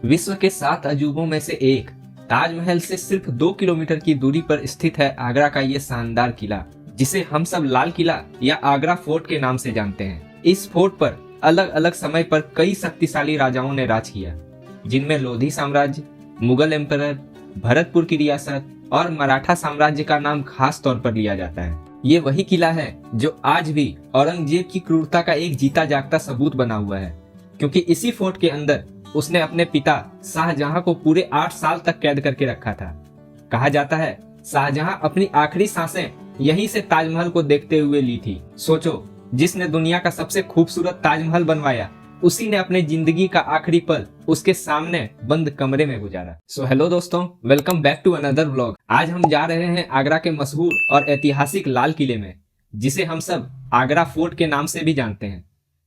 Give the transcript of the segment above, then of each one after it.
विश्व के 7 अजूबों में से एक ताजमहल से सिर्फ 2 किलोमीटर की दूरी पर स्थित है आगरा का ये शानदार किला, जिसे हम सब लाल किला या आगरा फोर्ट के नाम से जानते हैं। इस फोर्ट पर अलग अलग समय पर कई शक्तिशाली राजाओं ने राज किया, जिनमें लोधी साम्राज्य, मुगल एम्परर, भरतपुर की रियासत और मराठा साम्राज्य का नाम खास तौर पर लिया जाता है। ये वही किला है जो आज भी औरंगजेब की क्रूरता का एक जीता जागता सबूत बना हुआ है, क्योंकि इसी फोर्ट के अंदर उसने अपने पिता शाहजहां को पूरे 8 साल तक कैद करके रखा था। कहा जाता है शाहजहां अपनी आखिरी सांसें यहीं से ताजमहल को देखते हुए ली थी। सोचो, जिसने दुनिया का सबसे खूबसूरत ताजमहल बनवाया, उसी ने अपनी जिंदगी का आखिरी पल उसके सामने बंद कमरे में गुजारा। सो हेलो दोस्तों, welcome back to another vlog. आज हम जा रहे हैं आगरा के मशहूर और ऐतिहासिक लाल किले में, जिसे हम सब आगरा फोर्ट के नाम से भी जानते हैं।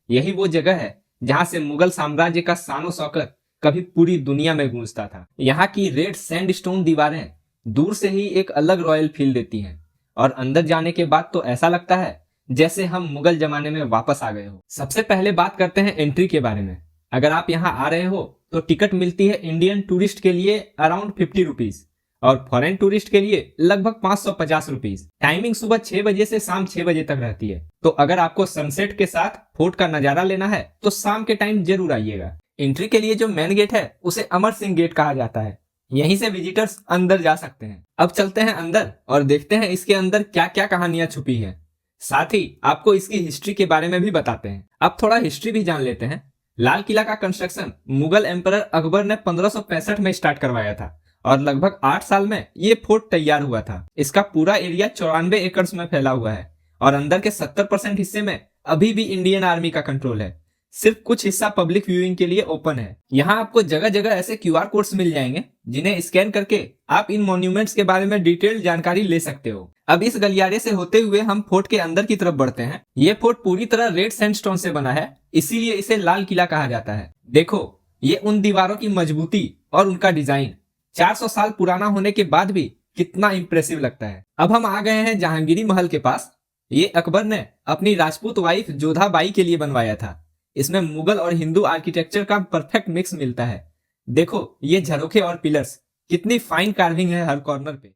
यही वो जगह है जहां से मुगल साम्राज्य का शानो शौकत कभी पूरी दुनिया में गूंजता था। यहाँ की रेड सैंडस्टोन दीवारें दूर से ही एक अलग रॉयल फील देती हैं, और अंदर जाने के बाद तो ऐसा लगता है जैसे हम मुगल जमाने में वापस आ गए हो। सबसे पहले बात करते हैं एंट्री के बारे में। अगर आप यहाँ आ रहे हो तो टिकट मिलती है इंडियन टूरिस्ट के लिए अराउंड 50 रुपीज और फॉरेन टूरिस्ट के लिए लगभग 550 रुपीज। टाइमिंग सुबह 6 बजे से शाम 6 बजे तक रहती है। तो अगर आपको सनसेट के साथ फोर्ट का नजारा लेना है तो शाम के टाइम जरूर आइएगा। एंट्री के लिए जो मेन गेट है उसे अमर सिंह गेट कहा जाता है। यहीं से विजिटर्स अंदर जा सकते हैं। अब चलते हैं अंदर और देखते हैं इसके अंदर क्या क्या कहानियां छुपी हैं। साथ ही आपको इसकी हिस्ट्री के बारे में भी बताते हैं। अब थोड़ा हिस्ट्री भी जान लेते हैं। लाल किला का कंस्ट्रक्शन मुगल एम्परर अकबर ने 1565 में स्टार्ट करवाया था और लगभग 8 साल में ये फोर्ट तैयार हुआ था। इसका पूरा एरिया 94 एकड़ में फैला हुआ है और अंदर के 70% हिस्से में अभी भी इंडियन आर्मी का कंट्रोल है। सिर्फ कुछ हिस्सा पब्लिक व्यूइंग के लिए ओपन है। यहाँ आपको जगह जगह ऐसे QR कोड्स मिल जाएंगे, जिन्हें स्कैन करके आप इन मॉन्यूमेंट्स के बारे में डिटेल्ड जानकारी ले सकते हो। अब इस गलियारे से होते हुए हम फोर्ट के अंदर की तरफ बढ़ते हैं। ये फोर्ट पूरी तरह रेड सैंडस्टोन से बना है, इसीलिए इसे लाल किला कहा जाता है। देखो, ये उन दीवारों की मजबूती और उनका डिजाइन 400 साल पुराना होने के बाद भी कितना इंप्रेसिव लगता है। अब हम आ गए हैं जहांगीरी महल के पास। ये अकबर ने अपनी राजपूत वाइफ जोधाबाई के लिए बनवाया था। इसमें मुगल और हिंदू आर्किटेक्चर का परफेक्ट मिक्स मिलता है। देखो, ये झरोखे और पिलर्स, कितनी फाइन कार्विंग है हर कॉर्नर पे।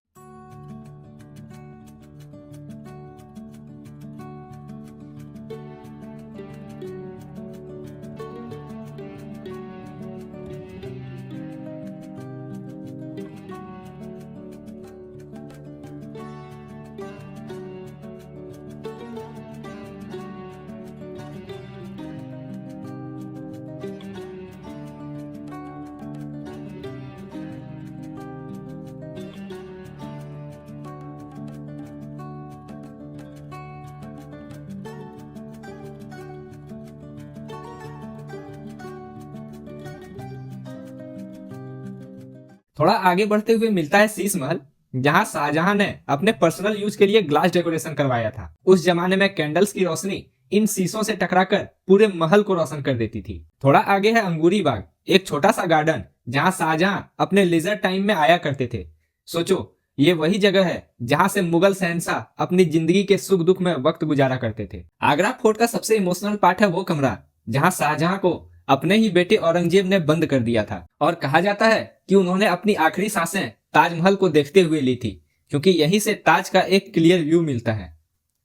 थोड़ा आगे बढ़ते हुए मिलता है शीश महल, जहां शाहजहां ने अपने पर्सनल यूज के लिए ग्लास डेकोरेशन करवाया था। उस जमाने में कैंडल्स की रोशनी इन शीशों से टकराकर पूरे महल को रोशन कर देती थी। थोड़ा आगे है अंगूरी बाग, एक छोटा सा गार्डन जहां शाहजहां अपने लेजर टाइम में आया करते थे। सोचो, ये वही जगह है जहां से मुगल शहंशाह अपनी जिंदगी के सुख दुख में वक्त गुजारा करते थे। आगरा फोर्ट का सबसे इमोशनल पार्ट है वो कमरा जहां शाहजहां को अपने ही बेटे औरंगजेब ने बंद कर दिया था, और कहा जाता है कि उन्होंने अपनी आखिरी सांसें ताजमहल को देखते हुए ली थी, क्योंकि यहीं से ताज का एक क्लियर व्यू मिलता है।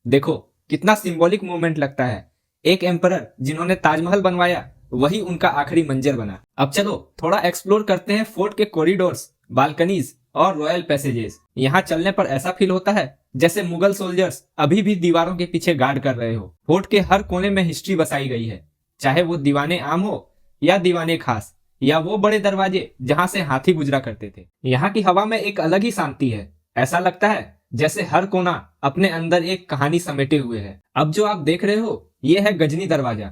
देखो, कितना सिंबॉलिक मोमेंट लगता है। एक एम्परर जिन्होंने ताजमहल बनवाया, वही उनका आखिरी मंजर बना। अब चलो थोड़ा एक्सप्लोर करते हैं फोर्ट के कॉरिडोर्स, बालकनीज और रॉयल पैसेजेस। यहाँ चलने पर ऐसा फील होता है जैसे मुगल सोल्जर्स अभी भी दीवारों के पीछे गार्ड कर रहे हो। फोर्ट के हर कोने में हिस्ट्री बसाई गई है, चाहे वो दीवाने आम हो या दीवाने खास, या वो बड़े दरवाजे जहां से हाथी गुजरा करते थे। यहाँ की हवा में एक अलग ही शांति है। ऐसा लगता है जैसे हर कोना अपने अंदर एक कहानी समेटे हुए है। अब जो आप देख रहे हो, ये है गजनी दरवाजा।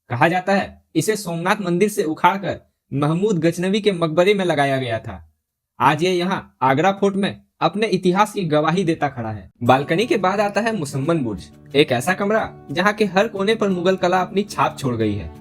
कहा जाता है इसे सोमनाथ मंदिर से उखाड़कर महमूद गजनवी के मकबरे में लगाया गया था। आज ये यहाँ आगरा फोर्ट में अपने इतिहास की गवाही देता खड़ा है। बालकनी के बाद आता है मुसम्मन बुर्ज, एक ऐसा कमरा जहाँ के हर कोने पर मुगल कला अपनी छाप छोड़ गई है।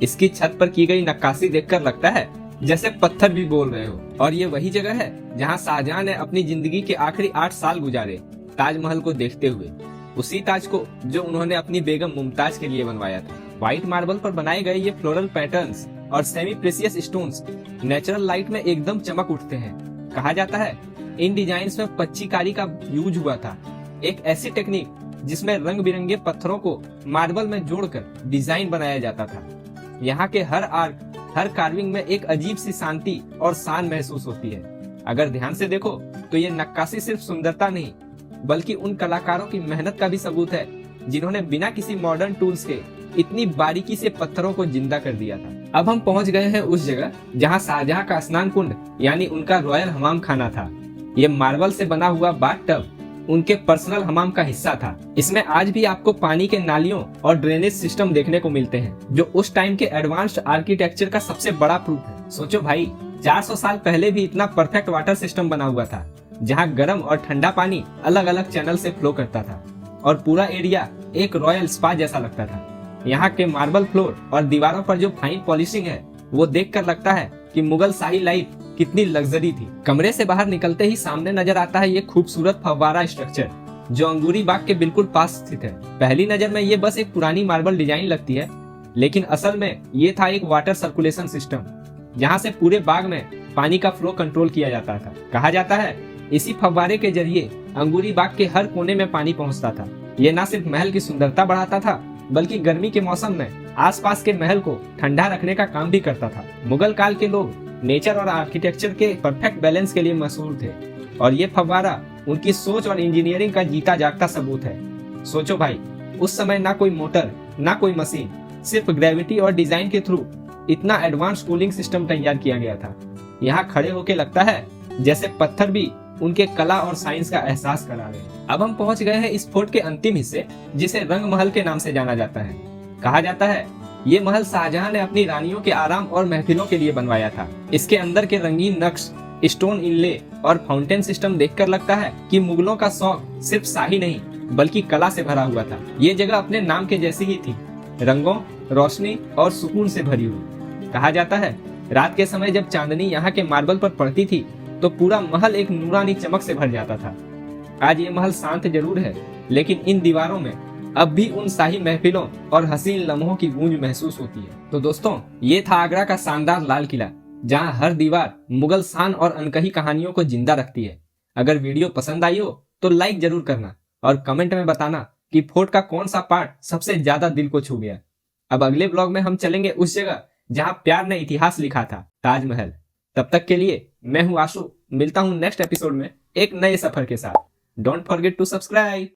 इसकी छत पर की गई नक्काशी देखकर लगता है जैसे पत्थर भी बोल रहे हो। और ये वही जगह है जहाँ शाहजहां ने अपनी जिंदगी के आखिरी 8 साल गुजारे, ताजमहल को देखते हुए। उसी ताज को जो उन्होंने अपनी बेगम मुमताज के लिए बनवाया था। व्हाइट मार्बल पर बनाए गए ये फ्लोरल पैटर्न्स और semi precious stones natural light में एकदम चमक उठते हैं। कहा जाता है इन डिजाइन्स में पच्चीकारी का यूज हुआ था, एक ऐसी टेक्निक जिसमें रंग बिरंगे पत्थरों को मार्बल में जोड़कर डिजाइन बनाया जाता था। यहाँ के हर आर्क, हर कार्विंग में एक अजीब सी शांति और शान महसूस होती है। अगर ध्यान से देखो तो ये नक्काशी सिर्फ सुंदरता नहीं बल्कि उन कलाकारों की मेहनत का भी सबूत है जिन्होंने बिना किसी मॉडर्न टूल्स के इतनी बारीकी से पत्थरों को जिंदा कर दिया था। अब हम पहुंच गए हैं उस जगह जहां शाहजहां का स्नान कुंड यानी उनका रॉयल हमाम खाना था। ये मार्बल से बना हुआ बाथ उनके पर्सनल हमाम का हिस्सा था। इसमें आज भी आपको पानी के नालियों और ड्रेनेज सिस्टम देखने को मिलते हैं जो उस टाइम के एडवांस्ड आर्किटेक्चर का सबसे बड़ा प्रूफ है। सोचो भाई, 400 साल पहले भी इतना परफेक्ट वाटर सिस्टम बना हुआ था जहां गर्म और ठंडा पानी अलग अलग चैनल से फ्लो करता था और पूरा एरिया एक रॉयल स्पा जैसा लगता था। यहाँ के मार्बल फ्लोर और दीवारों पर जो फाइन पॉलिशिंग है वो देखकर लगता है कि मुगल शाही लाइफ कितनी लग्जरी थी। कमरे से बाहर निकलते ही सामने नजर आता है ये खूबसूरत फव्वारा स्ट्रक्चर जो अंगूरी बाग के बिल्कुल पास स्थित है। पहली नजर में ये बस एक पुरानी मार्बल डिजाइन लगती है, लेकिन असल में ये था एक वाटर सर्कुलेशन सिस्टम जहाँ से पूरे बाग में पानी का फ्लो कंट्रोल किया जाता था। कहा जाता है इसी फव्वारे के जरिए अंगूरी बाग के हर कोने में पानी पहुंचता था। ये न सिर्फ महल की सुंदरता बढ़ाता था बल्कि गर्मी के मौसम में आसपास के महल को ठंडा रखने का काम भी करता था। मुगल काल के लोग नेचर और आर्किटेक्चर के परफेक्ट बैलेंस के लिए मशहूर थे और ये फव्वारा उनकी सोच और इंजीनियरिंग का जीता जागता सबूत है। सोचो भाई, उस समय ना कोई मोटर ना कोई मशीन, सिर्फ ग्रेविटी और डिजाइन के थ्रू इतना एडवांस कूलिंग सिस्टम तैयार किया गया था। यहाँ खड़े होके लगता है जैसे पत्थर भी उनके कला और साइंस का एहसास करा रहे हैं। अब हम पहुंच गए हैं इस फोर्ट के अंतिम हिस्से जिसे रंग महल के नाम से जाना जाता है। कहा जाता है ये महल शाहजहां ने अपनी रानियों के आराम और महफिलों के लिए बनवाया था। इसके अंदर के रंगीन नक्श, स्टोन इनले और फाउंटेन सिस्टम देखकर लगता है कि मुगलों का शौक सिर्फ शाही नहीं बल्कि कला से भरा हुआ था। ये जगह अपने नाम के जैसी ही थी, रंगों, रोशनी और सुकून से भरी हुई। कहा जाता है रात के समय जब चांदनी यहाँ के मार्बल पर पड़ती थी तो पूरा महल एक नूरानी चमक से भर जाता था। आज ये महल शांत जरूर है, लेकिन इन दीवारों में अब भी उन शाही महफिलों और हसीन लम्हों की गूंज महसूस होती है। तो दोस्तों, ये था आगरा का शानदार लाल किला जहां हर दीवार मुगल शान और अनकही कहानियों को जिंदा रखती है। अगर वीडियो पसंद आई हो तो लाइक जरूर करना और कमेंट में बताना कि फोर्ट का कौन सा पार्ट सबसे ज्यादा दिल को छू गया। अब अगले ब्लॉग में हम चलेंगे उस जगह जहां प्यार ने इतिहास लिखा था, ताजमहल। तब तक के लिए मैं हूं आशु, मिलता हूं नेक्स्ट एपिसोड में एक नए सफर के साथ। Don't forget to subscribe.